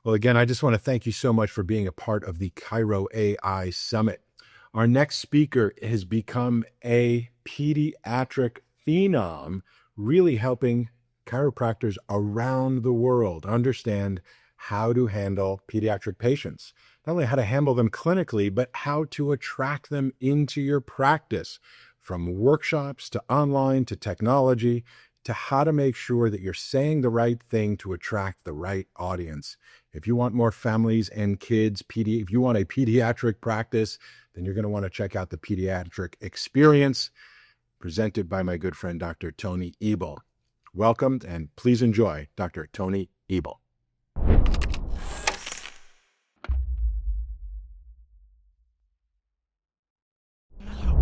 Well, again, I just want to thank you so much for being a part of the Chiro AI Summit. Our next speaker has become a pediatric phenom, really helping chiropractors around the world understand how to handle pediatric patients. Not only how to handle them clinically, but how to attract them into your practice, from workshops to online to technology, to how to make sure that you're saying the right thing to attract the right audience. If you want more families and kids, if you want a pediatric practice, then you're going to want to check out the Pediatric Experience presented by my good friend, Dr. Tony Ebel. Welcome, and please enjoy Dr. Tony Ebel.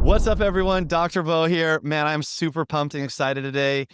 What's up, everyone? Dr. Bo here. Man, I'm super pumped and excited today.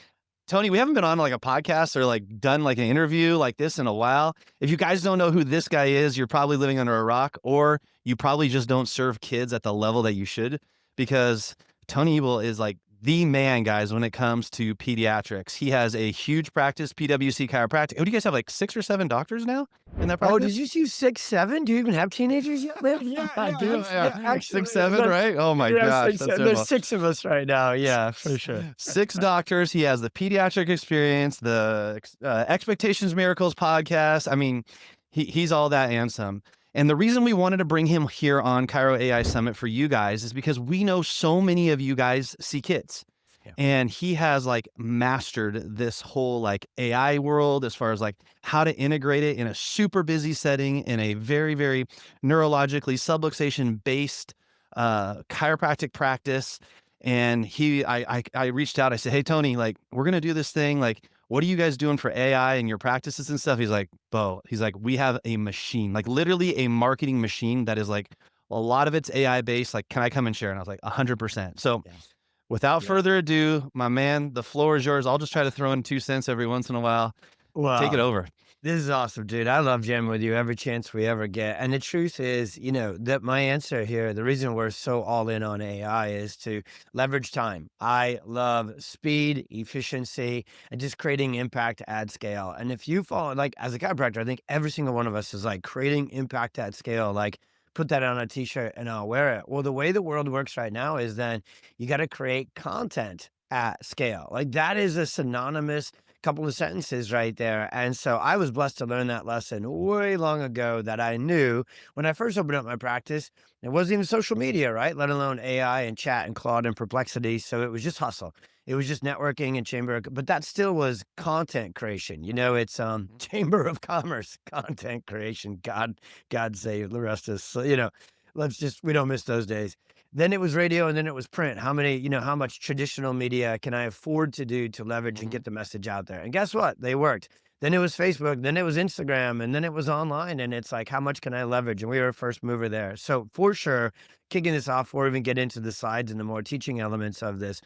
Tony, we haven't been on like a podcast or like done like an interview like this in a while. If you guys don't know who this guy is, you're probably living under a rock, or you probably just don't serve kids at the level that you should, because Tony Ebel is like the man, guys, when it comes to pediatrics. He has a huge practice, PWC Chiropractic. Oh, do you guys have like 6 or 7 doctors now in that practice? Oh, did you see 6, 7? Do you even have teenagers yet? I do. Actually, 6, 7, right? Oh my gosh. There's 6 of us right now. Yeah, for sure. 6 doctors. He has the Pediatric Experience, the Expectations Miracles podcast. I mean, he's all that and some. And the reason we wanted to bring him here on Chiro AI Summit for you guys is because we know so many of you guys see kids. Yeah. And he has like mastered this whole like AI world as far as like how to integrate it in a super busy setting in a very, very neurologically subluxation based chiropractic practice. And I reached out, I said, hey, Tony, like, we're going to do this thing. Like, what are you guys doing for AI in your practices and stuff? He's like, Bo, we have a machine, like literally a marketing machine that is like, a lot of it's AI based. Like, can I come and share? And I was like, 100%. So without further ado, my man, the floor is yours. I'll just try to throw in 2 cents every once in a while. Wow. Take it over. This is awesome, dude. I love jamming with you every chance we ever get. And the truth is, that my answer here, the reason we're so all in on AI is to leverage time. I love speed, efficiency, and just creating impact at scale. And if you follow, like as a chiropractor, I think every single one of us is like creating impact at scale, like put that on a t-shirt and I'll wear it. Well, the way the world works right now is then you got to create content at scale. Like that is a synonymous couple of sentences right there. And so I was blessed to learn that lesson way long ago, that I knew when I first opened up my practice. It wasn't even social media, right? Let alone AI and chat and Claude and Perplexity. So it was just hustle. It was just networking and chamber, but that still was content creation. It's Chamber of Commerce content creation. God save the rest of us. So, we don't miss those days. Then it was radio, and then it was print. How much traditional media can I afford to do to leverage and get the message out there? And guess what? They worked. Then it was Facebook, then it was Instagram, and then it was online. And it's like, how much can I leverage? And we were a first mover there. So for sure, kicking this off, before we even get into the sides and the more teaching elements of this,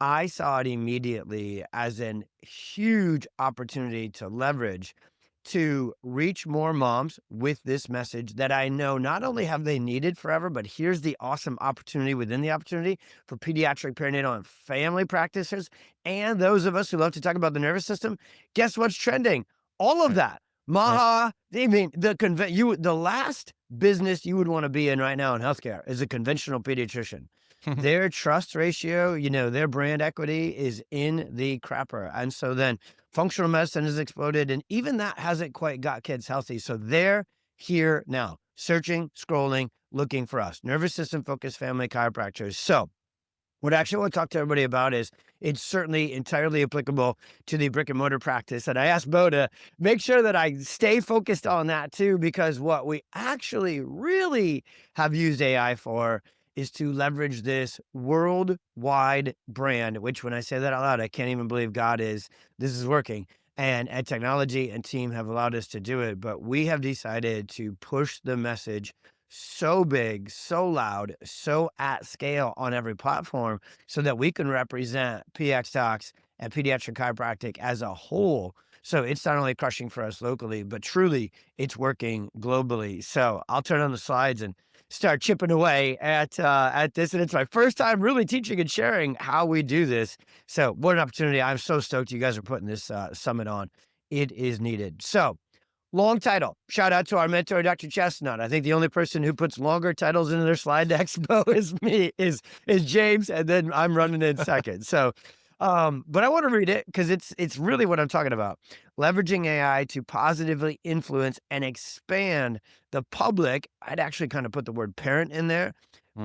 I saw it immediately as a huge opportunity to leverage, to reach more moms with this message that I know not only have they needed forever, but here's the awesome opportunity within the opportunity for pediatric, perinatal, and family practitioners, and those of us who love to talk about the nervous system. Guess what's trending? All of that. Maha, I mean, the last business you would want to be in right now in healthcare is a conventional pediatrician. Their trust ratio, their brand equity is in the crapper. And so then functional medicine has exploded, and even that hasn't quite got kids healthy. So they're here now, searching, scrolling, looking for us, nervous system focused family chiropractors. So what I actually want to talk to everybody about is it's certainly entirely applicable to the brick and mortar practice. And I asked Bo to make sure that I stay focused on that too, because what we actually really have used AI for is to leverage this worldwide brand, which when I say that out loud, I can't even believe this is working. And technology and team have allowed us to do it. But we have decided to push the message so big, so loud, so at scale on every platform so that we can represent PX Docs and pediatric chiropractic as a whole. So it's not only crushing for us locally, but truly it's working globally. So I'll turn on the slides and start chipping away at this. And it's my first time really teaching and sharing how we do this. So what an opportunity. I'm so stoked you guys are putting this summit on. It is needed. So Long title. Shout out to our mentor, Dr. Chestnut. I think the only person who puts longer titles into their slide decks, Bo, is James, and then I'm running in second. So, but I want to read it because it's really what I'm talking about. Leveraging AI to positively influence and expand the public. I'd actually kind of put the word parent in there.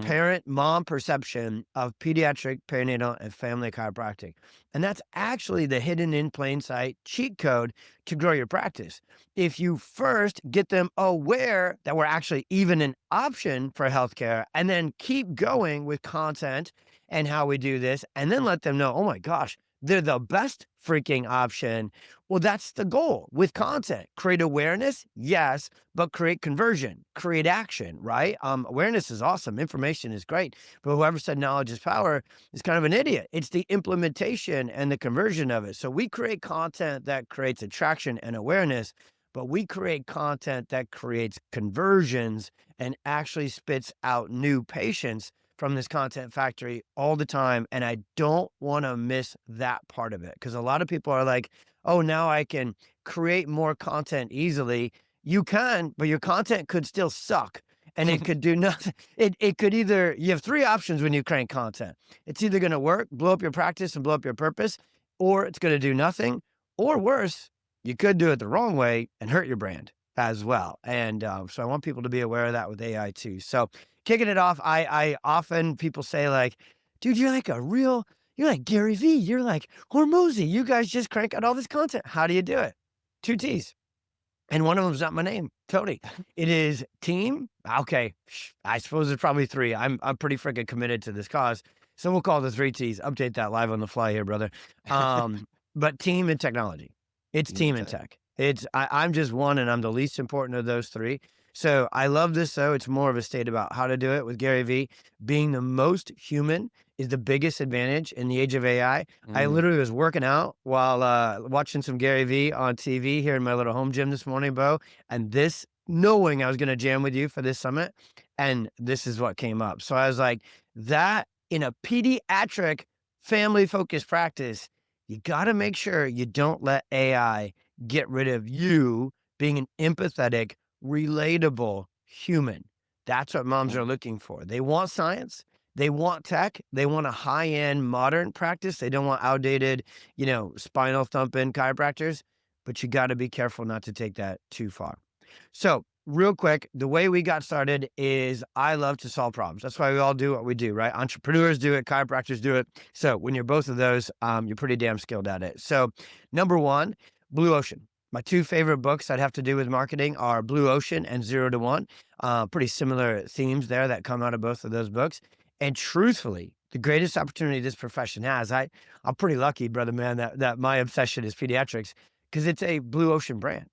Parent mom perception of pediatric, perinatal, and family chiropractic. And that's actually the hidden in plain sight cheat code to grow your practice. If you first get them aware that we're actually even an option for healthcare, and then keep going with content and how we do this, and then let them know, oh my gosh, they're the best freaking option. Well, that's the goal with content. Create awareness, yes, but create conversion, create action, right? Awareness is awesome. Information is great. But whoever said knowledge is power is kind of an idiot. It's the implementation and the conversion of it. So we create content that creates attraction and awareness, but we create content that creates conversions and actually spits out new patients from this content factory all the time. And I don't want to miss that part of it, because a lot of people are like, oh, now I can create more content easily. You can, but your content could still suck and it could do nothing. It could either, you have three options when you crank content. It's either going to work, blow up your practice and blow up your purpose, or it's going to do nothing, or worse, you could do it the wrong way and hurt your brand as well. And so I want people to be aware of that with AI too. So kicking it off, I often, people say like, dude, you're like Gary Vee, you're like Hormozy, you guys just crank out all this content. How do you do it? 2 T's. And one of them's not my name, Tony. It is team. Okay, I suppose it's probably 3. I'm pretty freaking committed to this cause. So we'll call the 3 T's. Update that live on the fly here, brother. But team and technology. It's team and tech. I'm just one, and I'm the least important of those 3. So I love this, though. It's more of a state about how to do it with Gary Vee. Being the most human is the biggest advantage in the age of AI. I literally was working out while watching some Gary Vee on TV here in my little home gym this morning, Bo. And this, knowing I was going to jam with you for this summit, and this is what came up. So I was like, that in a pediatric family-focused practice, you got to make sure you don't let AI get rid of you being an empathetic, relatable human. That's what moms are looking for. They want science. They want tech. They want a high-end modern practice. They don't want outdated, spinal thumping chiropractors, but you got to be careful not to take that too far. So real quick, the way we got started is I love to solve problems. That's why we all do what we do, right? Entrepreneurs do it, chiropractors do it. So when you're both of those, you're pretty damn skilled at it. So number 1, Blue Ocean. My 2 favorite books that have to do with marketing are Blue Ocean and 0 to 1. Pretty similar themes there that come out of both of those books. And truthfully, the greatest opportunity this profession has, I'm pretty lucky, brother man, that my obsession is pediatrics, because it's a Blue Ocean brand.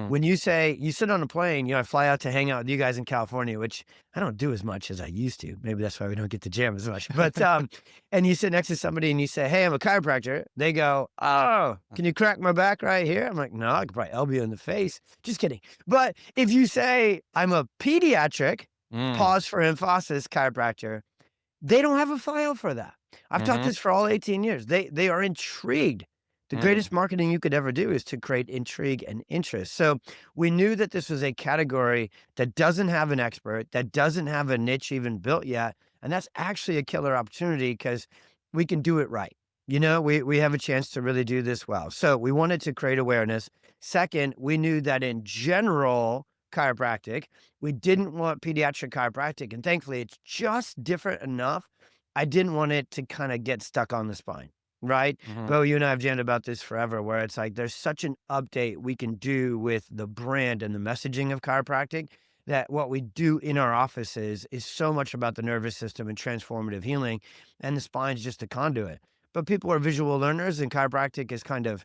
When you say you sit on a plane, I fly out to hang out with you guys in California, which I don't do as much as I used to. Maybe that's why we don't get to jam as much. But and you sit next to somebody and you say, "Hey, I'm a chiropractor." They go, "Oh, can you crack my back right here?" I'm like, "No, I could probably elbow you in the face." Just kidding. But if you say, "I'm a pediatric," pause for emphasis, chiropractor, they don't have a file for that. I've taught this for all 18 years. They are intrigued. The greatest marketing you could ever do is to create intrigue and interest. So we knew that this was a category that doesn't have an expert, that doesn't have a niche even built yet. And that's actually a killer opportunity because we can do it right. We have a chance to really do this well. So we wanted to create awareness. Second, we knew that in general chiropractic, we didn't want pediatric chiropractic. And thankfully, it's just different enough. I didn't want it to kind of get stuck on the spine. Right? Bo, you and I have jammed about this forever, where it's like there's such an update we can do with the brand and the messaging of chiropractic that what we do in our offices is so much about the nervous system and transformative healing, and the spine's just a conduit. But people are visual learners, and chiropractic has kind of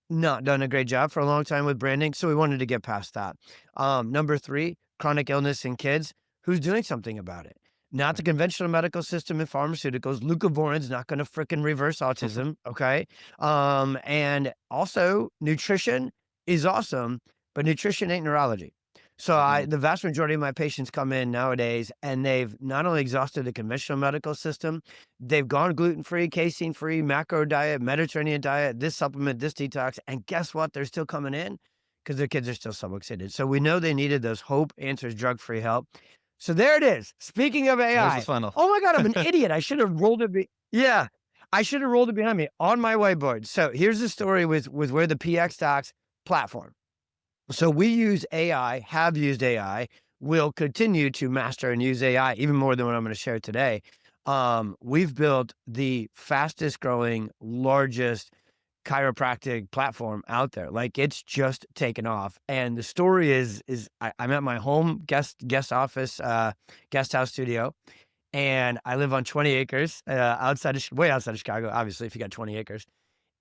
not done a great job for a long time with branding, so we wanted to get past that. Number 3, chronic illness in kids. Who's doing something about it? Not the conventional medical system and pharmaceuticals. Leucovorin's not going to frickin' reverse autism, okay? And also, nutrition is awesome, but nutrition ain't neurology. So the vast majority of my patients come in nowadays, and they've not only exhausted the conventional medical system, they've gone gluten-free, casein-free, macro diet, Mediterranean diet, this supplement, this detox, and guess what? They're still coming in because their kids are still so excited. So we know they needed those Hope Answers drug-free help. So there it is. Speaking of There's the AI, funnel. oh my God, I'm an idiot. I should have rolled it. Yeah, I should have rolled it behind me on my whiteboard. So here's the story with where the PX Docs platform. So we use AI, have used AI, will continue to master and use AI even more than what I'm going to share today. We've built the fastest growing, largest chiropractic platform out there. Like, it's just taken off. And the story is I'm at my home guest office, guest house studio, and I live on 20 acres way outside of Chicago, obviously, if you got 20 acres.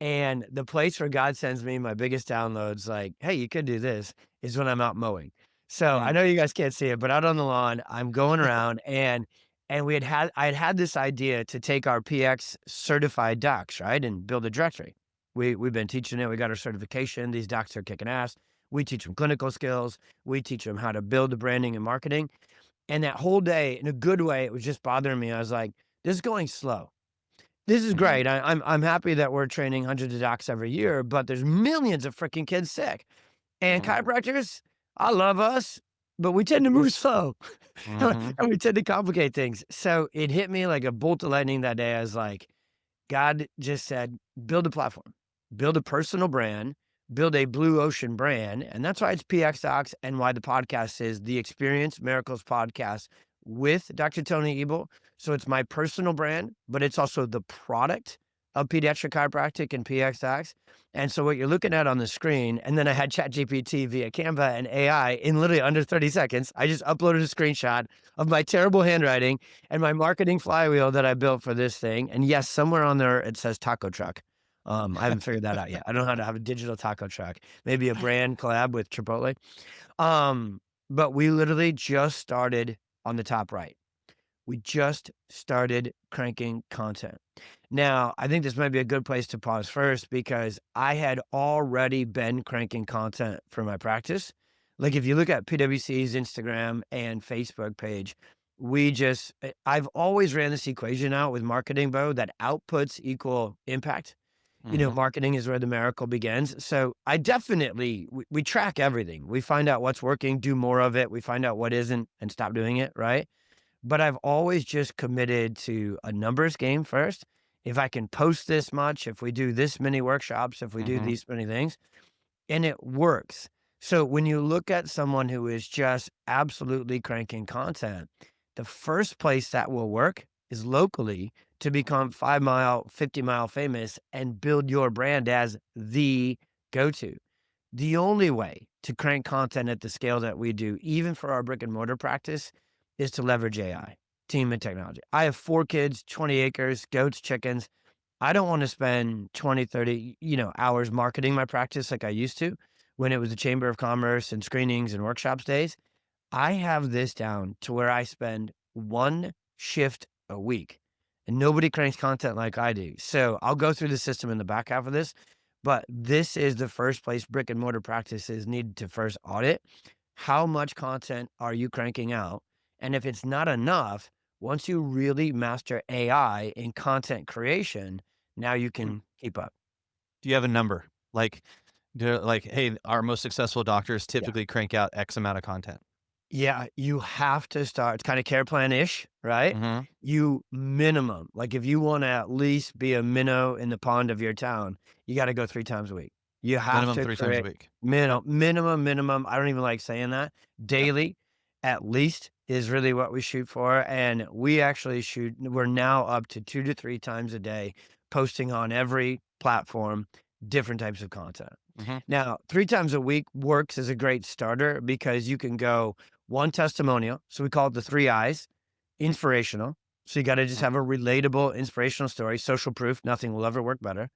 And the place where God sends me my biggest downloads, like, hey, you could do this, is when I'm out mowing. So I know you guys can't see it, but out on the lawn, I'm going around, and I had this idea to take our PX certified docs, right, and build a directory. We've been teaching it. We got our certification. These docs are kicking ass. We teach them clinical skills. We teach them how to build the branding and marketing. And that whole day, in a good way, it was just bothering me. I was like, this is going slow. This is great. I'm happy that we're training hundreds of docs every year, but there's millions of freaking kids sick. And chiropractors, I love us, but we tend to move slow and we tend to complicate things. So it hit me like a bolt of lightning that day. I was like, God just said, build a platform, build a personal brand, build a blue ocean brand. And that's why it's PX Docs, and why the podcast is the Experience Miracles Podcast with Dr. Tony Ebel. So it's my personal brand, but it's also the product of Pediatric Chiropractic and PX Docs. And so what you're looking at on the screen, and then I had ChatGPT via Canva and AI in literally under 30 seconds. I just uploaded a screenshot of my terrible handwriting and my marketing flywheel that I built for this thing. And yes, somewhere on there it says taco truck. I haven't figured that out yet. I don't know how to have a digital taco truck, maybe a brand collab with Chipotle. But we literally just started on the top right. We just started cranking content. Now, I think this might be a good place to pause first, because I had already been cranking content for my practice. Like, if you look at PwC's Instagram and Facebook page, I've always ran this equation out with marketing, Bo, that outputs equal impact. Marketing is where the miracle begins. So I definitely, we track everything. We find out what's working, do more of it. We find out what isn't and stop doing it, right? But I've always just committed to a numbers game first. If I can post this much, if we do this many workshops, if we do these many things, and it works. So when you look at someone who is just absolutely cranking content, the first place that will work is locally, to become 5 mile, 50 mile famous and build your brand as the go-to. The only way to crank content at the scale that we do, even for our brick and mortar practice, is to leverage AI, team and technology. I have 4 kids, 20 acres, goats, chickens. I don't want to spend 20, 30, hours marketing my practice like I used to when it was the Chamber of Commerce and screenings and workshops days. I have this down to where I spend 1 shift a week, and nobody cranks content like I do. So I'll go through the system in the back half of this, but this is the first place brick and mortar practices need to first audit. How much content are you cranking out? And if it's not enough, once you really master AI in content creation, now you can keep up. Do you have a number? Like, hey, our most successful doctors typically crank out X amount of content. Yeah, you have to start. It's kind of care plan-ish, right? You minimum, like, if you want to at least be a minnow in the pond of your town, you got to go 3 times a week. You have Minimum to 3 times a week. minimum. I don't even like saying that. Daily, at least, is really what we shoot for. And we actually we're now up to 2 to 3 times a day, posting on every platform, different types of content. Now, 3 times a week works as a great starter, because you can go 1 testimonial. So we call it the 3 I's. Inspirational. So you got to just have a relatable, inspirational story. Social proof. Nothing will ever work better.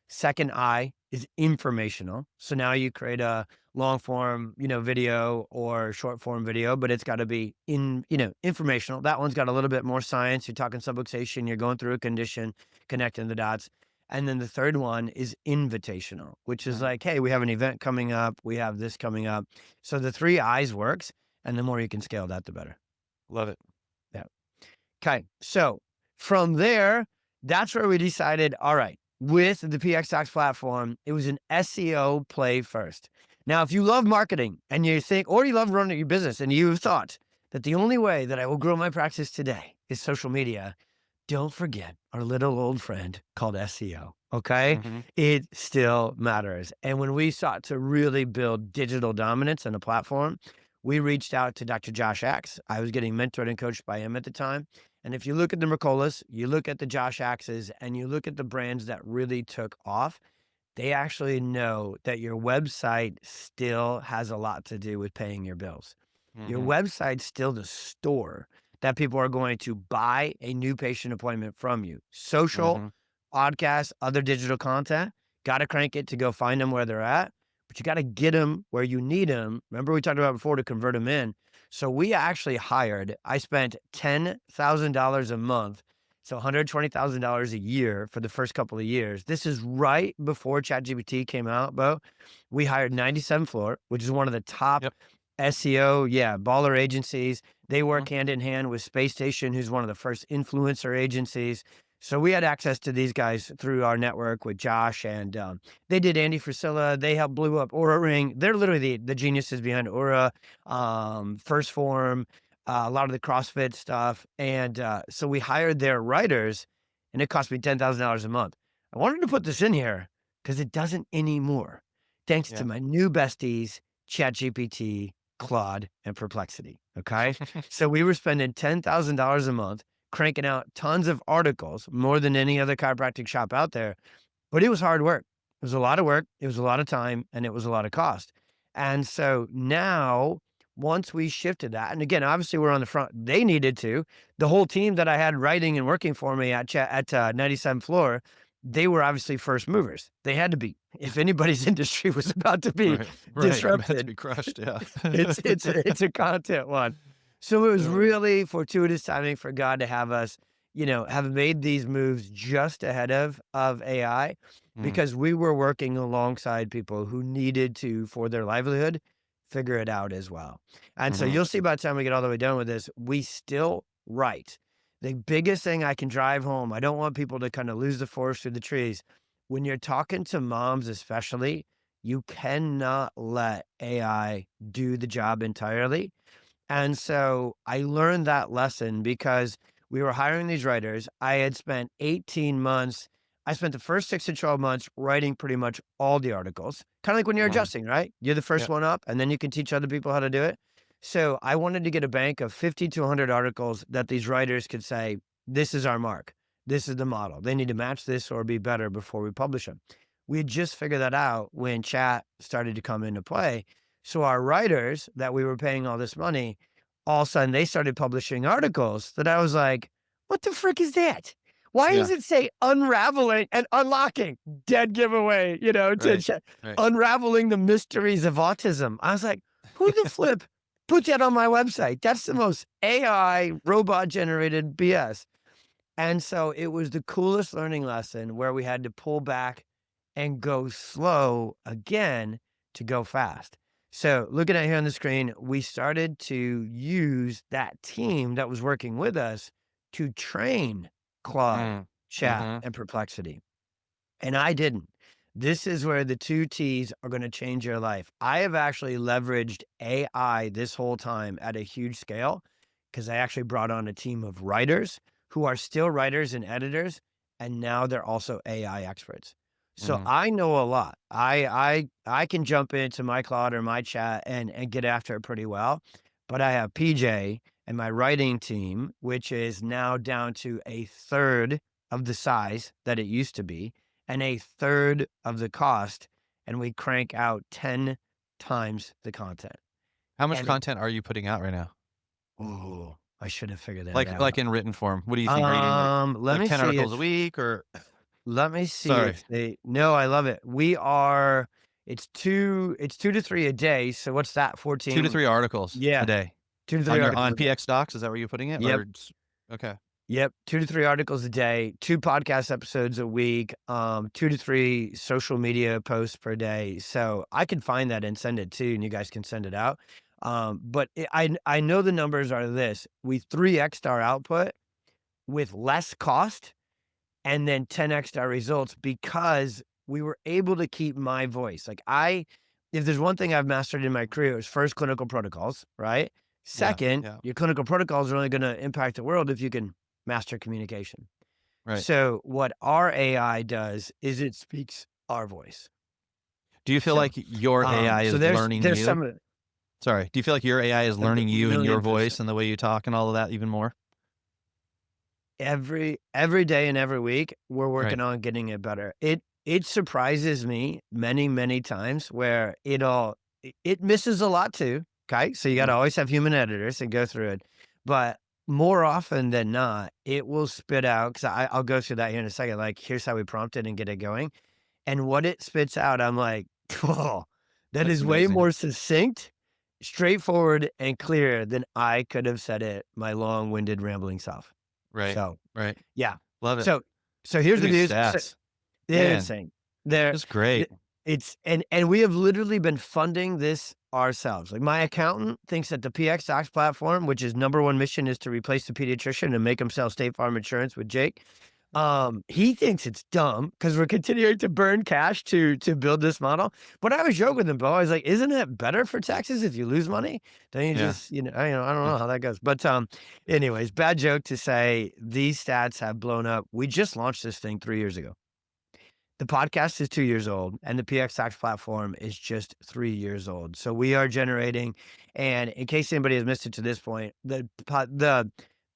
Second I is informational. So now you create a long form, video or short form video, but it's got to be informational. That one's got a little bit more science. You're talking subluxation. You're going through a condition, connecting the dots. And then the third one is invitational, which is like, hey, we have an event coming up. We have this coming up. So the 3 I's works. And the more you can scale that, the better. Love it. Yeah. Okay. So from there, that's where we decided, all right, with the PX Docs platform, it was an SEO play first. Now, if you love marketing and you think, or you love running your business and you've thought that the only way that I will grow my practice today is social media, don't forget our little old friend called SEO. Okay. Mm-hmm. It still matters. And when we sought to really build digital dominance on a platform, we reached out to Dr. Josh Axe. I was getting mentored and coached by him at the time. And if you look at the Mercolas, you look at the Josh Axes, and you look at the brands that really took off, they actually know that your website still has a lot to do with paying your bills. Your Mm-hmm. website's still the store that people are going to buy a new patient appointment from you. Social, Mm-hmm. podcasts, other digital content, got to crank it to go find them where they're at, but you got to get them where you need them. Remember we talked about before to convert them in. So we actually I spent $10,000 a month, so $120,000 a year for the first couple of years. This is right before ChatGPT came out, Bo. We hired 97 Floor, which is one of the top Yep. SEO, baller agencies. They Mm-hmm. work hand in hand with Space Station, who's one of the first influencer agencies. So we had access to these guys through our network with Josh, and they did Andy Frisilla. They helped blew up Aura Ring. They're literally the geniuses behind Aura, First Form, a lot of the CrossFit stuff. And so we hired their writers, and it cost me $10,000 a month. I wanted to put this in here because it doesn't anymore. Thanks to my new besties, ChatGPT, Claude, and Perplexity. Okay. So we were spending $10,000 a month cranking out tons of articles, more than any other chiropractic shop out there. But it was hard work. It was a lot of work. It was a lot of time, and it was a lot of cost. And so now, once we shifted that, and again, obviously we're on the front, they needed to. The whole team that I had writing and working for me at 97 Floor, they were obviously first movers. They had to be. If anybody's industry was about to be Right. disrupted, Meant to be crushed. Yeah. it's a content one. So it was Yeah. really fortuitous timing for God to have us, have made these moves just ahead of AI, because we were working alongside people who needed to, for their livelihood, figure it out as well. And so Mhm. you'll see by the time we get all the way done with this, we still write. The biggest thing I can drive home, I don't want people to kind of lose the forest through the trees. When you're talking to moms, especially, you cannot let AI do the job entirely. And so I learned that lesson because we were hiring these writers. I had spent 18 months. I spent the first 6 to 12 months writing pretty much all the articles, kind of like when you're Mhm. adjusting, right? You're the first Yep. one up, and then you can teach other people how to do it. So I wanted to get a bank of 50 to 100 articles that these writers could say, this is our mark. This is the model. They need to match this or be better before we publish them. We had just figured that out when chat started to come into play. So our writers that we were paying all this money, all of a sudden they started publishing articles that I was like, what the frick is that? Why Yeah. does it say unraveling and unlocking? Dead giveaway, Right. Right. unraveling the mysteries of autism. I was like, who the flip put that on my website? That's the most AI robot generated BS. And so it was the coolest learning lesson where we had to pull back and go slow again to go fast. So looking at here on the screen, we started to use that team that was working with us to train Claude, Mm. Chat, Mhm. and Perplexity. And I didn't. This is where the two T's are going to change your life. I have actually leveraged AI this whole time at a huge scale because I actually brought on a team of writers who are still writers and editors, and now they're also AI experts. So Mhm. I know a lot. I can jump into my Claude or my chat and get after it pretty well. But I have PJ and my writing team, which is now down to a third of the size that it used to be and a third of the cost, and we crank out 10 times the content. How much And it content are you putting out right now? oh, I should have figured that Like out. like in written form. What do you think? Are you doing Let like me 10 see articles a if week or let me see sorry, if they no, I love it. It's 2 to 3 a day, so what's that? 2 to 14? 3 articles a Yeah, day 2 to 3 on your articles on a day. PX Docs? Is that where you're putting it Yep. or okay. Yep, 2 to 3 articles a day, 2 podcast episodes a week, 2 to 3 social media posts per day. So I can find that and send it too, and you guys can send it out. But I know the numbers are this: we 3x'd our output with less cost and then 10x'd our results because we were able to keep my voice. Like if there's one thing I've mastered in my career, is first clinical protocols, right? Second, Yeah. your clinical protocols are only going to impact the world if you can master communication. Right. So what our AI does is it speaks our voice. Do you feel So, like your AI so is learning there's you? some of Sorry. Do you feel like your AI is a learning you and your million voice percent. and the way you talk and all of that even more? Every day and every week, we're Right. working on getting it better. It surprises me many times where it misses a lot too. Okay, so you got to always have human editors and go through it, but more often than not, it will spit out. Because I'll go through that here in a second. Like, here's how we prompt it and get it going, and what it spits out, I'm like, oh, that That's is way amazing. more succinct, straightforward, and clear than I could have said it my long-winded rambling self. Right. So. Right. Yeah. Love it. So here's Look the at these news. So stats. they're Man, insane. They're that's great. th it's and we have literally been funding this ourselves. Like, my accountant thinks that the PX Docs platform, which is number one mission, is to replace the pediatrician and make him sell State Farm insurance with Jake. He thinks it's dumb because we're continuing to burn cash to build this model. But I was joking with him, Bo. I was like, "Isn't it better for taxes if you lose money? Then you Yeah. just, I don't Yeah. know how that goes." But anyways, bad joke to say these stats have blown up. We just launched this thing 3 years ago. The podcast is 2 years old, and the PX Tax platform is just 3 years old. So we are generating, and in case anybody has missed it to this point, the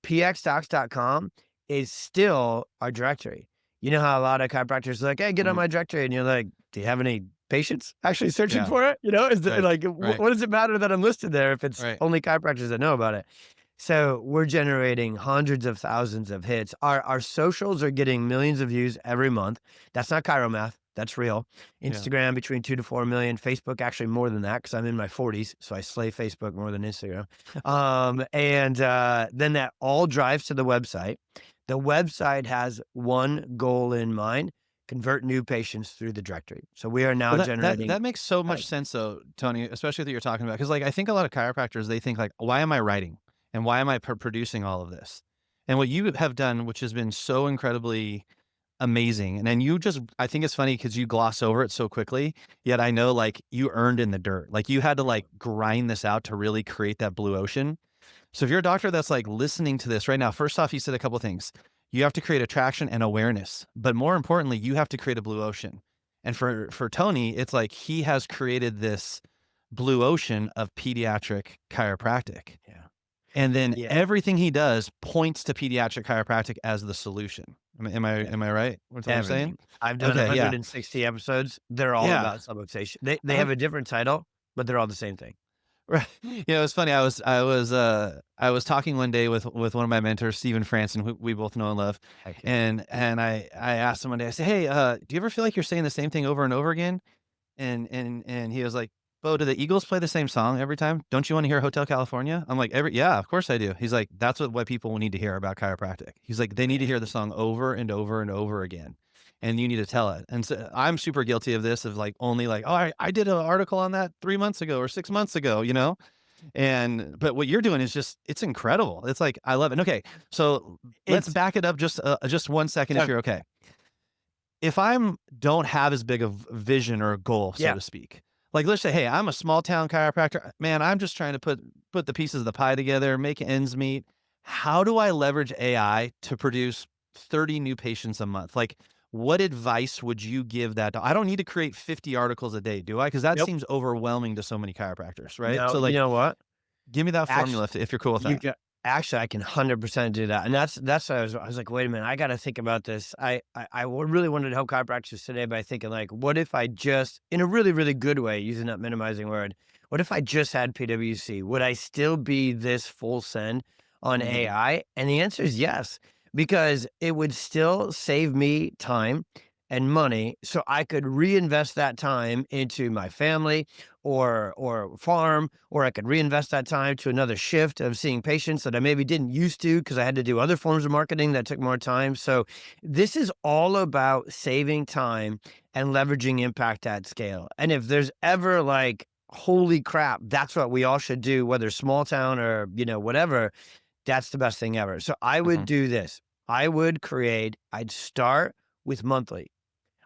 pxdocs.com is still our directory. You know how a lot of chiropractors are like, "Hey, get on Mhm. my directory," and you're like, "Do you have any patients actually searching Yeah. for it?" Is Right. like, Right. what does it matter that I'm listed there if it's Right. only chiropractors that know about it? So we're generating hundreds of thousands of hits. Our socials are getting millions of views every month. That's not Chiro math. That's real. Yeah. Instagram between 2 to 4 million. Facebook actually more than that because I'm in my 40s, so I slay Facebook more than Instagram. And then that all drives to the website. The website has one goal in mind: convert new patients through the directory. So we are now Well, generating. that makes so Hey, much sense though, Tony, especially that you're talking about. Because like I think a lot of chiropractors, they think like, why am I writing? And why am I producing all of this? And what you have done, which has been so incredibly amazing. And then you just, I think it's funny because you gloss over it so quickly. Yet I know like you earned in the dirt. Like you had to like grind this out to really create that blue ocean. So if you're a doctor that's like listening to this right now, first off, you said a couple things. You have to create attraction and awareness, but more importantly, you have to create a blue ocean. And for Tony, it's like he has created this blue ocean of pediatric chiropractic. yeah. And then Yeah. everything he does points to pediatric chiropractic as the solution. Am I right? What's what I'm saying? Everything. I've done Okay, yeah. 160 episodes. They're all Yeah. about subluxation. They Uh-huh. have a different title, but they're all the same thing. Right. It's funny. I was talking one day with one of my mentors, Stephen Franson, who we both know and love. Heck yeah. And I asked him one day, I said, "Hey, do you ever feel like you're saying the same thing over and over again?" And he was like, "Bo, do the Eagles play the same song every time? Don't you want to hear Hotel California?" I'm like, yeah, of course I do." He's like, "That's what people need to hear about chiropractic." He's like, "They need to hear the song over and over and over again. And you need to tell it." And so I'm super guilty of this, of like only like, "Oh, I did an article on that 3 months ago or 6 months ago," but what you're doing is it's incredible. It's like, I love it. Okay. So let's It's back it up just 1 second if so you're okay. If don't have as big of vision or a goal, so yeah. to speak, like let's say, hey, I'm a small town chiropractor, man, I'm just trying to put the pieces of the pie together, make ends meet. How do I leverage AI to produce 30 new patients a month? Like, what advice would you give that? I don't need to create 50 articles a day, do I? Because that Nope. seems overwhelming to so many chiropractors, right? No, So you like, know what? give me that Actually, formula if you're cool with that. actually, I can 100% do that. And that's why I was like, wait a minute, I got to think about this. Really wanted to help chiropractors today by thinking like, what if I just, in a really good way, using that minimizing word, what if I just had PWC? Would I still be this full send on Mhm. AI? And the answer is yes, because it would still save me time and money so I could reinvest that time into my family or farm, or I could reinvest that time to another shift of seeing patients that I maybe didn't used to because I had to do other forms of marketing that took more time. So this is all about saving time and leveraging impact at scale. And if there's ever like, holy crap, that's what we all should do, whether small town or, whatever, that's the best thing ever. So I would Mhm. do this. I'd start with monthly.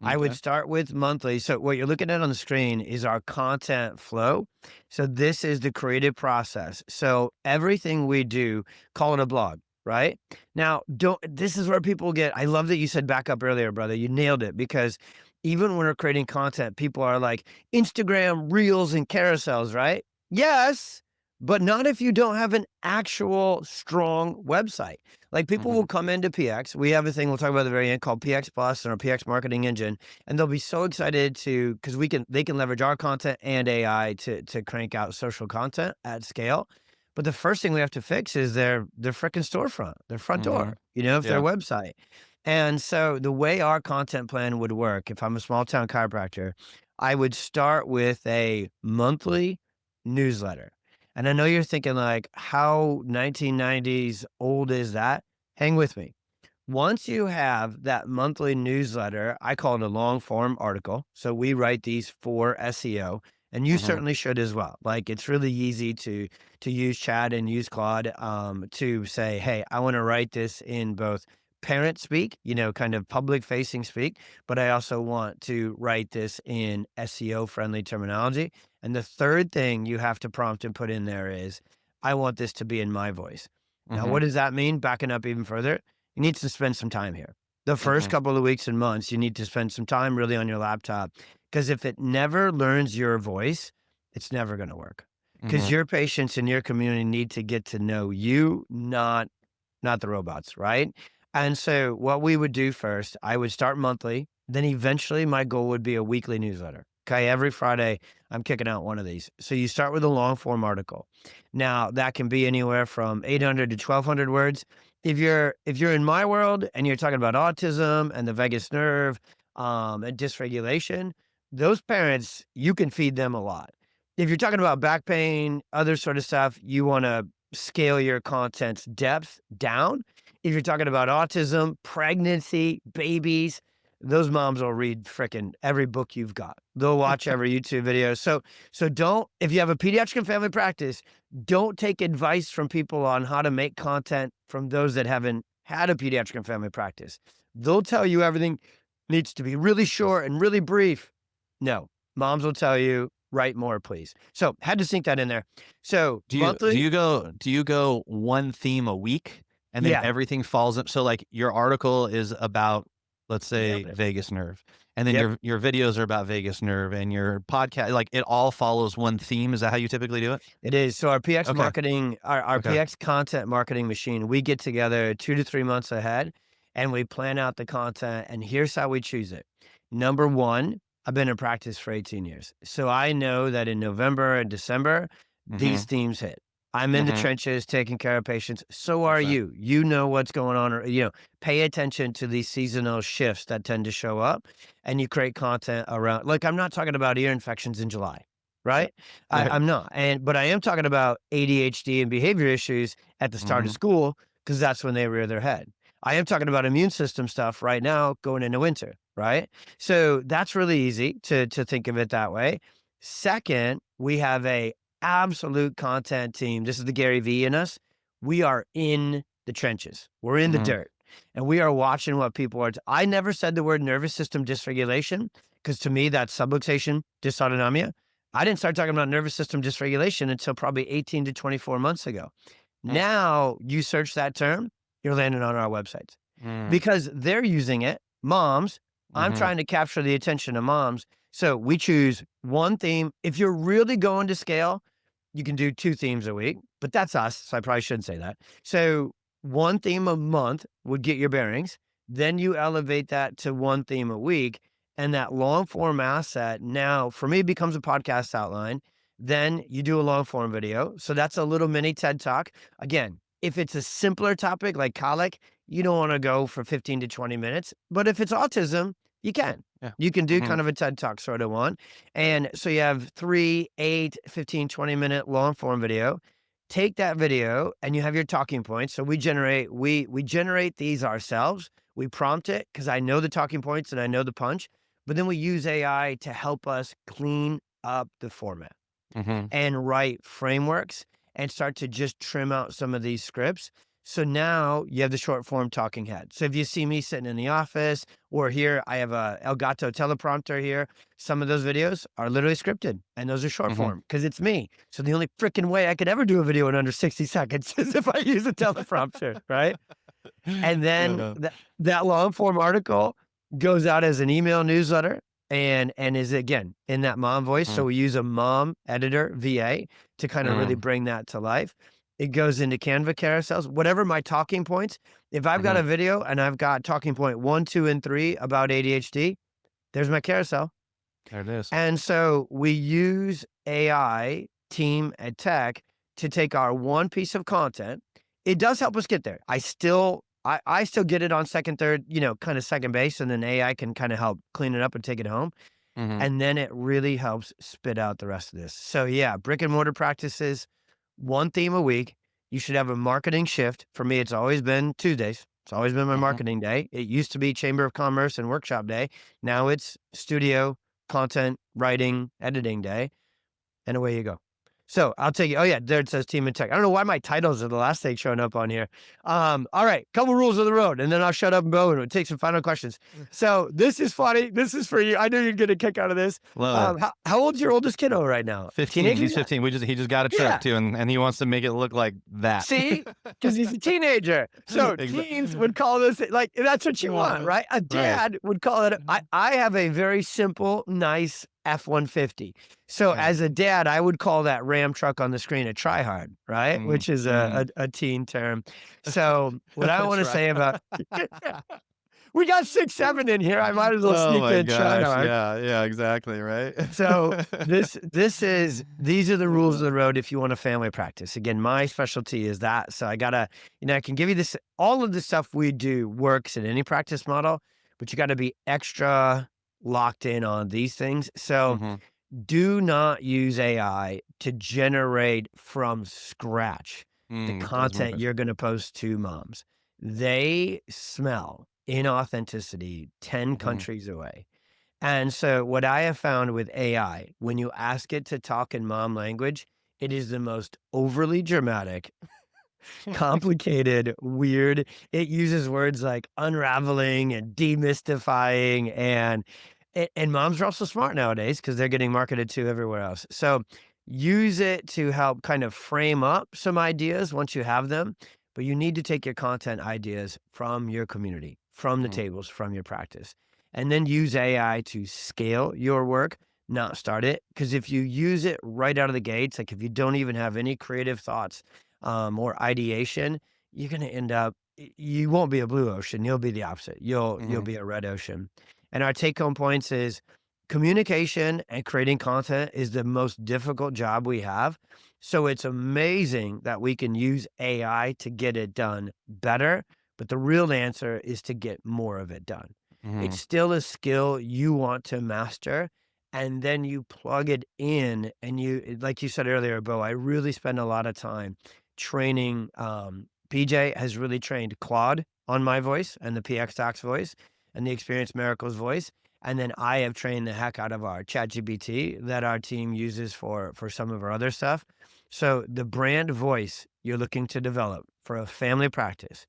I would Okay. start with monthly. So what you're looking at on the screen is our content flow. So this is the creative process. So everything we do, call it a blog, right? Now, this is where people get, I love that you said back up earlier, brother. You nailed it, because even when we're creating content, people are like Instagram reels and carousels, right? Yes, but not if you don't have an actual strong website. Like, people will come into PX. We have a thing we'll talk about at the very end called PX Plus and our PX marketing engine, and they'll be so excited because they can leverage our content and AI to crank out social content at scale. But the first thing we have to fix is their freaking storefront, their front door, if their Yeah. website. And so the way our content plan would work, if I'm a small town chiropractor, I would start with a monthly newsletter. And I know you're thinking, like, how 1990s old is that? Hang with me. Once you have that monthly newsletter, I call it a long form article. So we write these for SEO, and you certainly should as well. Like, it's really easy to use Chat and use Claude to say, hey, I want to write this in both parent speak, kind of public facing speak, but I also want to write this in SEO friendly terminology. And the third thing you have to prompt and put in there is, I want this to be in my voice. Now, what does that mean? Backing up even further, you need to spend some time here. The first couple of weeks and months, you need to spend some time really on your laptop, because if it never learns your voice, it's never going to work. Because your patients in your community need to get to know you, not the robots, right? And so what we would do first, I would start monthly. Then eventually my goal would be a weekly newsletter. Okay, every Friday I'm kicking out one of these. So you start with a long form article. Now that can be anywhere from 800 to 1200 words. If you're in my world and you're talking about autism and the vagus nerve and dysregulation, those parents, you can feed them a lot. If you're talking about back pain, other sort of stuff, you want to scale your content's depth down. If you're talking about autism, pregnancy, babies, those moms will read frickin' every book you've got. They'll watch every YouTube video. So don't, if you have a pediatric and family practice, don't take advice from people on how to make content from those that haven't had a pediatric and family practice. They'll tell you everything needs to be really short and really brief. No, moms will tell you, write more, please. So had to sink that in there. So Do monthly, you go one theme a week and then yeah, everything falls up? So like your article is about, let's say, nailed it. vagus nerve, and then Yep. your videos are about vagus nerve, and your podcast, like, it all follows one theme. Is that how you typically do it? It is. So our PX Okay. marketing, our Okay. PX content marketing machine, we get together 2 to 3 months ahead and we plan out the content. And here's how we choose it. Number one, I've been in practice for 18 years. So I know that in November and December, these themes hit. I'm in the trenches taking care of patients. So are Okay. you. You know what's going on, or, pay attention to these seasonal shifts that tend to show up, and you create content around, like, I'm not talking about ear infections in July, right? Right. I'm not. But I am talking about ADHD and behavior issues at the start of school, because that's when they rear their head. I am talking about immune system stuff right now going into winter, right? So that's really easy to think of it that way. Second, we have a absolute content team. This is the Gary V in us. We are in the trenches. We're in the dirt. And we are watching what people are. I never said the word nervous system dysregulation, because to me that's subluxation dysautonomia. I didn't start talking about nervous system dysregulation until probably 18 to 24 months ago. Now you search that term, you're landing on our websites because they're using it. Moms, I'm trying to capture the attention of moms. So we choose one theme. If you're really going to scale, you can do 2 themes a week, but that's us. So I probably shouldn't say that. So one theme a month would get your bearings. Then you elevate that to one theme a week. And that long form asset now for me becomes a podcast outline. Then you do a long form video. So that's a little mini TED talk. Again, if it's a simpler topic like colic, you don't want to go for 15 to 20 minutes. But if it's autism, you can. Yeah. You can do kind of a TED talk sort of one. And so you have 3, 8, 15, 20-minute long form video. Take that video and you have your talking points. So we generate these ourselves. We prompt it because I know the talking points and I know the punch, but then we use AI to help us clean up the format and write frameworks and start to just trim out some of these scripts. So now you have the short form talking head. So if you see me sitting in the office or here, I have a Elgato teleprompter here. Some of those videos are literally scripted and those are short form because it's me. So the only freaking way I could ever do a video in under 60 seconds is if I use a teleprompter, right? And then that long form article goes out as an email newsletter and is again in that mom voice. So we use a mom editor VA to kind of really bring that to life. It goes into Canva carousels, whatever my talking points. If I've got a video and I've got talking point 1, 2, and 3 about ADHD, there's my carousel. There it is. And so we use AI team at tech to take our one piece of content. It does help us get there. I still get it on second, third, kind of second base, and then AI can kind of help clean it up and take it home. And then it really helps spit out the rest of this. So yeah, brick and mortar practices, one theme a week. You should have a marketing shift. For me, it's always been Tuesdays. It's always been my marketing day. It used to be Chamber of Commerce and workshop day. Now it's studio, content, writing, editing day, and away you go. So I'll take you. Oh yeah, there it says team and tech. I don't know why my titles are the last thing showing up on here. All right, couple rules of the road, and then I'll shut up and go and take some final questions. So this is funny. This is for you. I know you're getting a kick out of this. How old's your oldest kiddo right now? 15. Teenager? He's 15. He just got a truck too, and he wants to make it look like that. See, because he's a teenager. So teens would call this like that's what you want, right? A dad would call it. I have a very simple, nice F-150. So as a dad, I would call that Ram truck on the screen a try-hard, right? Which is a teen term. So what I want to say about we got 6, 7 in here. I might as well sneak in try-hard. Yeah, exactly, right? So these are the rules of the road if you want a family practice. Again, my specialty is that. So I gotta, I can give you this. All of the stuff we do works in any practice model, but you got to be extra locked in on these things. So do not use AI to generate from scratch the content you're going to post to moms. They smell inauthenticity 10 countries away. And so what I have found with AI, when you ask it to talk in mom language, it is the most overly dramatic, complicated, weird. It uses words like unraveling and demystifying, and moms are also smart nowadays because they're getting marketed to everywhere else. So use it to help kind of frame up some ideas once you have them, but you need to take your content ideas from your community, from the tables, from your practice, and then use AI to scale your work, not start it. Because if you use it right out of the gates, like if you don't even have any creative thoughts or ideation, you're going to end up, you won't be a blue ocean. You'll be the opposite. You'll be a red ocean. And our take home points is communication and creating content is the most difficult job we have. So it's amazing that we can use AI to get it done better. But the real answer is to get more of it done. It's still a skill you want to master. And then you plug it in and you, like you said earlier, Bo, I really spend a lot of time training. PJ has really trained Claude on my voice and the PX Docs voice and the Experience Miracles voice. And then I have trained the heck out of our ChatGPT that our team uses for some of our other stuff. So the brand voice you're looking to develop for a family practice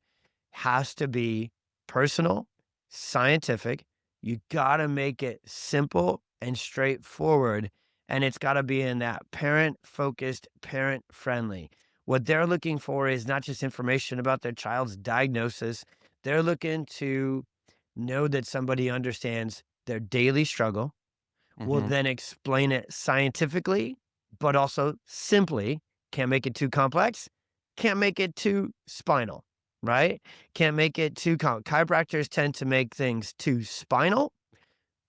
has to be personal, scientific. You got to make it simple and straightforward. And it's got to be in that parent-focused, parent-friendly. What they're looking for is not just information about their child's diagnosis. They're looking to know that somebody understands their daily struggle, will then explain it scientifically, but also simply. Can't make it too complex, can't make it too spinal, right? Can't make it too chiropractors tend to make things too spinal,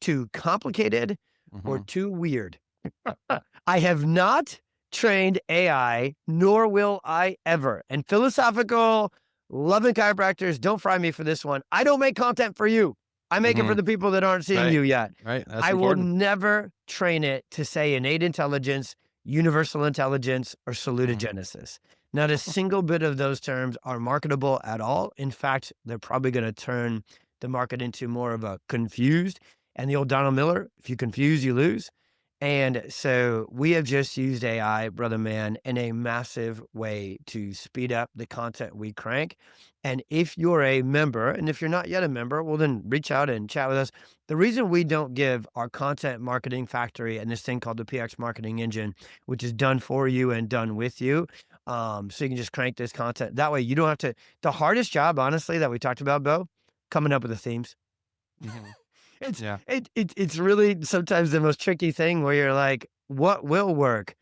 too complicated, or too weird. I have not trained AI, nor will I ever. And philosophical, loving chiropractors, don't fry me for this one. I don't make content for you. I make it for the people that aren't seeing you yet. Right. That's I important. will never train it to say innate intelligence, universal intelligence, or salutogenesis. Not a single bit of those terms are marketable at all. In fact, they're probably going to turn the market into more of a confused. And the old Donald Miller, if you confuse, you lose. And so we have just used AI, brother man, in a massive way to speed up the content we crank. And if you're a member, and if you're not yet a member, well, then reach out and chat with us. The reason we don't give our content marketing factory and this thing called the PX marketing engine, which is done for you and done with you, so you can just crank this content. That way you don't have to. The hardest job, honestly, that we talked about, Bo, coming up with the themes. Mhm. It's Yeah. it's really sometimes the most tricky thing where you're like, what will work?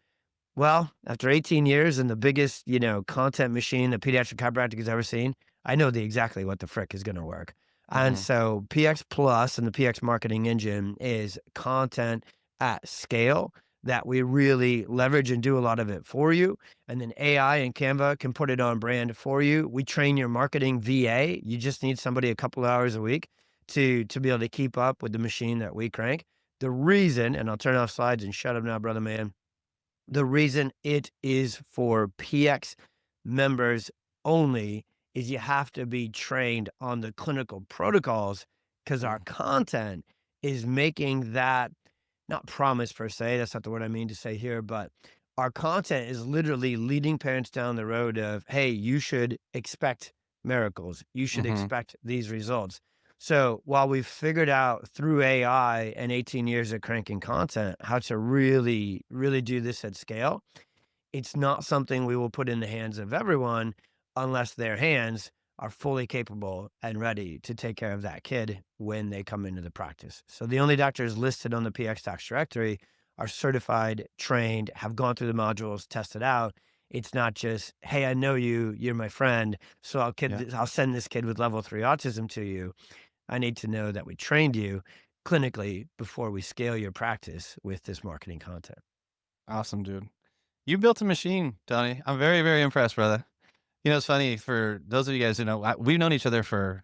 Well, after 18 years and the biggest, content machine a pediatric chiropractic has ever seen, I know exactly what the frick is going to work. And Mhm. so PX Plus and the PX marketing engine is content at scale that we really leverage and do a lot of it for you. And then AI and Canva can put it on brand for you. We train your marketing VA. You just need somebody a couple hours a week to be able to keep up with the machine that we crank. The reason, and I'll turn off slides and shut up now, brother man. The reason it is for PX members only is you have to be trained on the clinical protocols because our Mhm. content is making that not promise per se. That's not the word I mean to say here, but our content is literally leading parents down the road of, hey, you should expect miracles. You should Mhm. expect these results. So while we've figured out through AI and 18 years of cranking content how to really, really do this at scale, it's not something we will put in the hands of everyone unless their hands are fully capable and ready to take care of that kid when they come into the practice. So the only doctors listed on the PX Docs directory are certified, trained, have gone through the modules, tested out. It's not just, hey, I know you, you're my friend, so Yeah. I'll send this kid with level 3 autism to you. I need to know that we trained you clinically before we scale your practice with this marketing content. Awesome, dude. You built a machine, Tony. I'm very, very impressed, brother. It's funny for those of you guys who know, we've known each other for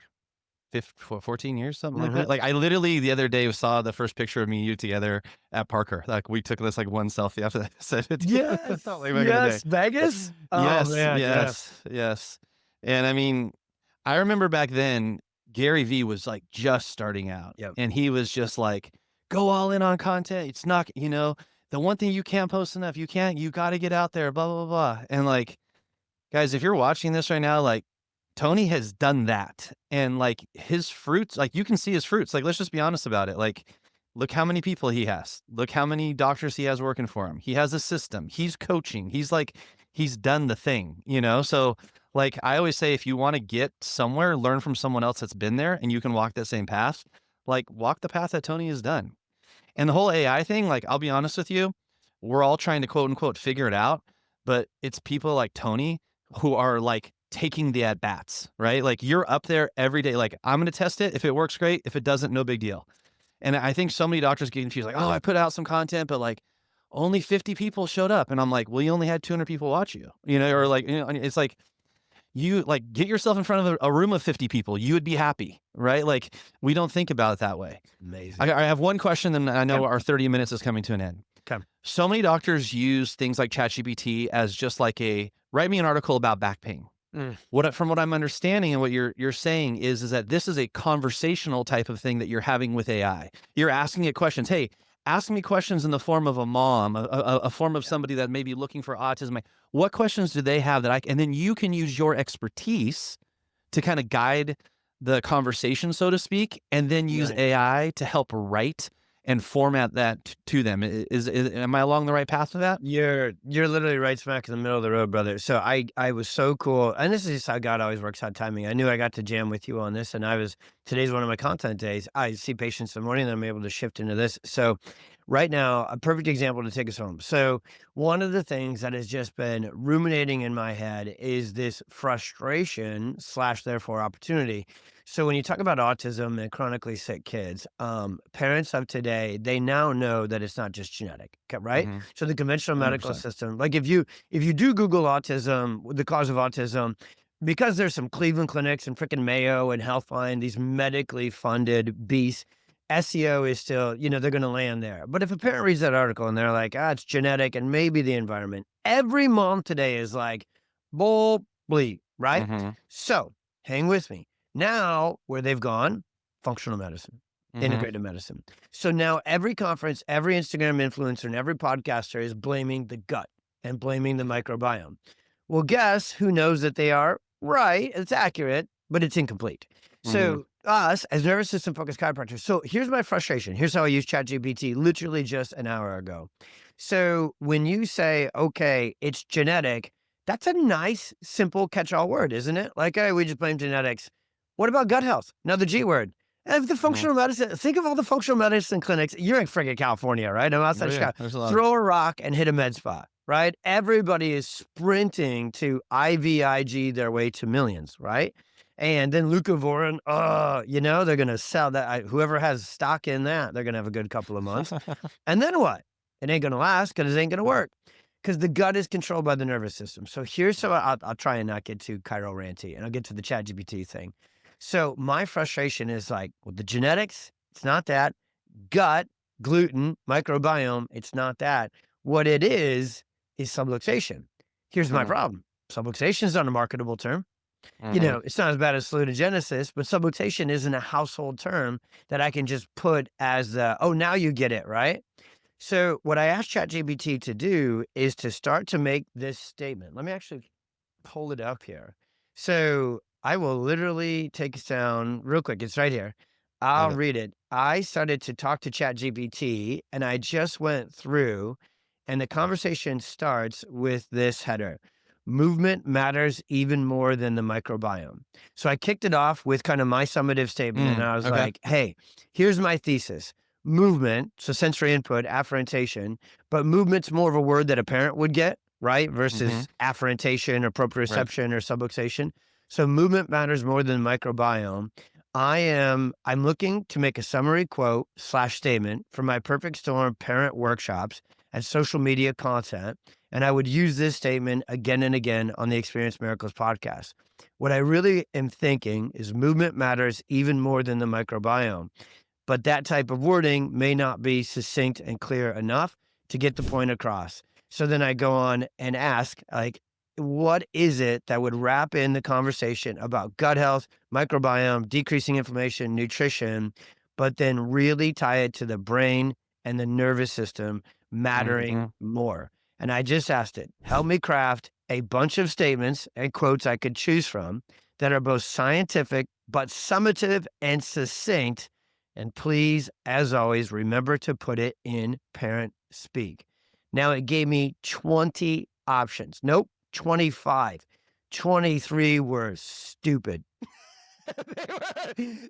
14 years, something like Mhm. that. Like I literally the other day saw the first picture of me and you together at Parker. Like we took this like one selfie after that. Sent it to you. Yes, Felt like back in the day. yes, Vegas? Oh, Yes, man, yes. yes, yes. And I mean, I remember back then Gary V was like just starting out Yep. and he was just like, go all in on content. It's not, the one thing you can't post enough. You got to get out there, blah, blah, blah, blah. And like, guys, if you're watching this right now, like Tony has done that. And like his fruits, like you can see his fruits. Like, let's just be honest about it. Like, look how many people he has. Look how many doctors he has working for him. He has a system. He's coaching. He's done the thing. So like I always say, if you want to get somewhere, learn from someone else that's been there and you can walk that same path, like walk the path that Tony has done. And the whole AI thing, like, I'll be honest with you, we're all trying to quote unquote figure it out, but it's people like Tony who are like taking the at bats, right? Like you're up there every day. Like, I'm going to test it. If it works, great. If it doesn't, no big deal. And I think so many doctors get confused, like, oh, I put out some content, but like only 50 people showed up. And I'm like, well, you only had 200 people watch you, or like, and it's like, you like get yourself in front of a room of 50 people. You would be happy, right? Like we don't think about it that way. Amazing. I have one question, and I know Okay. our 30 minutes is coming to an end. Okay. So many doctors use things like ChatGPT as just like a write me an article about back pain. Mm. From what I'm understanding and what you're saying is that this is a conversational type of thing that you're having with AI. You're asking it questions. Hey, ask me questions in the form of a mom, a form of Yeah. somebody that may be looking for autism. Like, what questions do they have and then you can use your expertise to kind of guide the conversation, so to speak, and then use Right. AI to help write and format that to them. Am I along the right path with that? You're literally right smack in the middle of the road, brother. So I was so cool, and this is just how God always works out timing. I knew I got to jam with you on this, and today's one of my content days. I see patients in the morning, and I'm able to shift into this. So right now, a perfect example to take us home. So one of the things that has just been ruminating in my head is this frustration slash therefore opportunity. So when you talk about autism and chronically sick kids, parents of today, they now know that it's not just genetic, right? Mm-hmm. So the conventional medical 100%. system, like if you do Google autism, the cause of autism, because there's some Cleveland clinics and freaking Mayo and Healthline, these medically funded beasts, SEO is still, they're going to land there. But if a parent reads that article and they're like, it's genetic and maybe the environment, every mom today is like, bull bleep, right? Mm-hmm. So hang with me. Now, where they've gone, functional medicine. integrative medicine. So now every conference, every Instagram influencer, and every podcaster is blaming the gut and blaming the microbiome. Well, guess who knows that they are right? It's accurate, but it's incomplete. So us as nervous system focused chiropractors. So here's my frustration. Here's how I use ChatGPT literally just an hour ago. So when you say, okay, it's genetic, that's a nice, simple catch-all word, isn't it? Like, hey, we just blame genetics. What about gut health? Another G word. If the functional medicine, think of all the functional medicine clinics. You're in friggin' California, right? I'm outside Chicago. There's a lot. Throw a rock and hit a med spa, right? Everybody is sprinting to IVIG their way to millions, right? And then leucovorin, they're going to sell that. Whoever has stock in that, they're going to have a good couple of months. And then what? It ain't going to last because it ain't going to work because the gut is controlled by the nervous system. So here's so I'll try and not get too chiro ranty, and I'll get to the ChatGPT thing. So my frustration is like, well, the genetics, it's not that. Gut, gluten, microbiome, it's not that. What it is subluxation. Here's my problem. Subluxation is not a marketable term. It's not as bad as salutogenesis, but subluxation isn't a household term that I can just put as now you get it, right? So what I asked ChatGPT to do is to start to make this statement. Let me actually pull it up here. So I will literally take us down real quick. It's right here. I'll read it. I started to talk to ChatGPT and I just went through and the conversation starts with this header. Movement matters even more than the microbiome. So I kicked it off with kind of my summative statement and I was like, hey, here's my thesis. Movement, so sensory input, afferentation, but movement's more of a word that a parent would get, right? Versus afferentation or proprioception or subluxation. So movement matters more than microbiome. I'm looking to make a summary quote / statement for my Perfect Storm parent workshops and social media content. And I would use this statement again and again on the Experience Miracles podcast. What I really am thinking is movement matters even more than the microbiome. But that type of wording may not be succinct and clear enough to get the point across. So then I go on and ask, like, what is it that would wrap in the conversation about gut health, microbiome, decreasing inflammation, nutrition, but then really tie it to the brain and the nervous system mattering more? And I just asked it, help me craft a bunch of statements and quotes I could choose from that are both scientific, but summative and succinct. And please, as always, remember to put it in parent speak. Now it gave me 20 options. Nope, 25. 23 were stupid.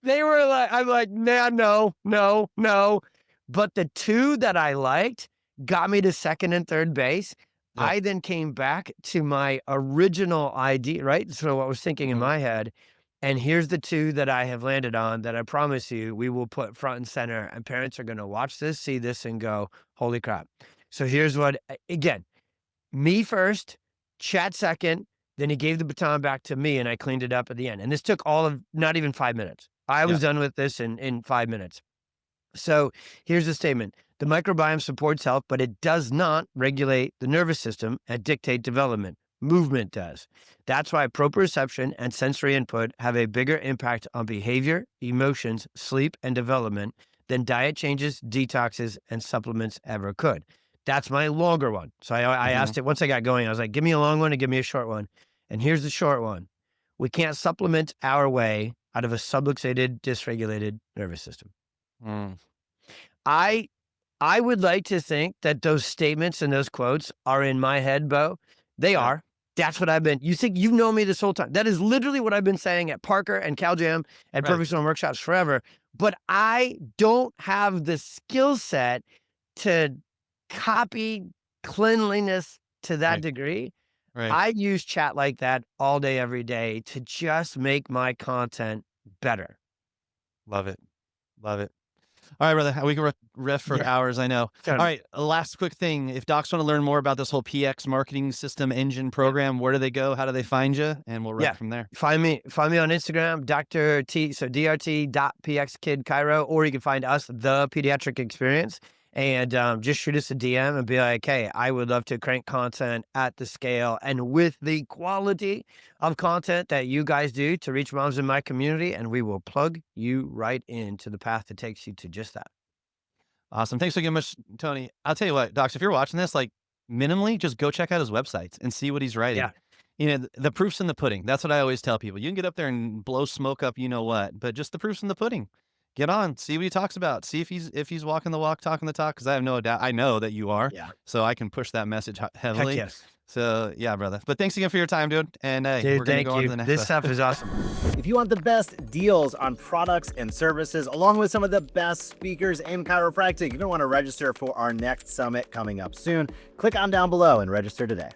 They were like, I'm like, nah, no. But the two that I liked got me to second and third base. Yeah. I then came back to my original idea, right? So what I was thinking in my head, and here's the two that I have landed on that I promise you we will put front and center, and parents are going to watch this, see this, and go, holy crap. So here's what, again, me first, chat second, then he gave the baton back to me and I cleaned it up at the end. And this took all of not even 5 minutes. I was done with this in 5 minutes. So here's the statement. The microbiome supports health, but it does not regulate the nervous system and dictate development. Movement does. That's why proprioception and sensory input have a bigger impact on behavior, emotions, sleep, and development than diet changes, detoxes, and supplements ever could. That's my longer one. So I asked it, once I got going, I was like, give me a long one and give me a short one. And here's the short one. We can't supplement our way out of a subluxated, dysregulated nervous system. I would like to think that those statements and those quotes are in my head, Bo. They are. That's what I've been. You think you've known me this whole time. That is literally what I've been saying at Parker and CalJam and Perfect Storm workshops forever. But I don't have the skill set to copy cleanliness to that degree. I use chat like that all day, every day to just make my content better. Love it. Love it. All right, brother. We can riff for hours, I know. All right, last quick thing. If docs want to learn more about this whole PX marketing system engine program, where do they go? How do they find you? And we'll wrap from there. Find me on Instagram, Dr. T, so DRT.PXKidChiro, or you can find us, The Pediatric Experience. And just shoot us a DM and be like, hey, I would love to crank content at the scale and with the quality of content that you guys do to reach moms in my community. And we will plug you right into the path that takes you to just that. Awesome. Thanks so much, Tony. I'll tell you what, Docs, if you're watching this, like minimally, just go check out his websites and see what he's writing. Yeah. You know, the proof's in the pudding. That's what I always tell people. You can get up there and blow smoke up, you know what, but just the proof's in the pudding. Get on, see what he talks about. See if he's walking the walk, talking the talk. Because I have no doubt, I know that you are. Yeah. So I can push that message heavily. Heck yes. So yeah, brother. But thanks again for your time, dude. And Dude, we're gonna thank go on you. to the next This one. stuff is awesome. If you want the best deals on products and services, along with some of the best speakers in chiropractic, you're going to want to register for our next summit coming up soon. Click on down below and register today.